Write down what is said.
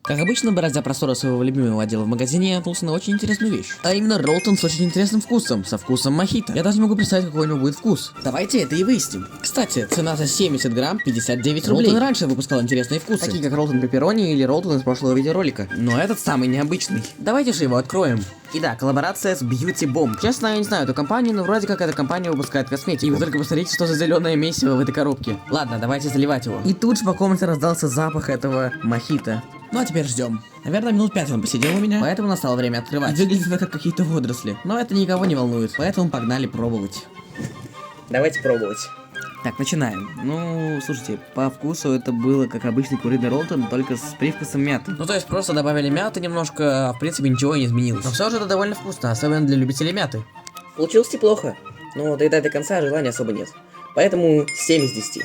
Как обычно, бороздя просторы своего любимого отдела в магазине, я наткнулся на очень интересную вещь. А именно роллтон с очень интересным вкусом, со вкусом мохито. Я даже не могу представить, какой у него будет вкус. Давайте это и выясним. Кстати, цена за 70 грамм 59 рублей. Роллтон раньше выпускал интересные вкусы, такие как роллтон пепперони или роллтон из прошлого видеоролика. Но этот самый необычный. Давайте же его откроем. И да, коллаборация с Beauty Bomb. Честно, я не знаю эту компанию, но вроде как эта компания выпускает косметику. И вы только посмотрите, что за зеленое месиво в этой коробке. Ладно, давайте заливать его. И тут же по комнате раздался запах этого мохито. Ну а теперь ждем. Наверное, минут 5 он посидел у меня, поэтому настало время открывать. Выглядит это как какие-то водоросли. Но это никого не волнует, поэтому погнали пробовать. Давайте пробовать. Так, начинаем. Ну, слушайте, по вкусу это было как обычный куриный роллтон, только с привкусом мяты. Ну, то есть просто добавили мяты немножко, а в принципе ничего не изменилось. Но все же это довольно вкусно, особенно для любителей мяты. Получилось неплохо, но доедать до конца желания особо нет. Поэтому 7 из 10.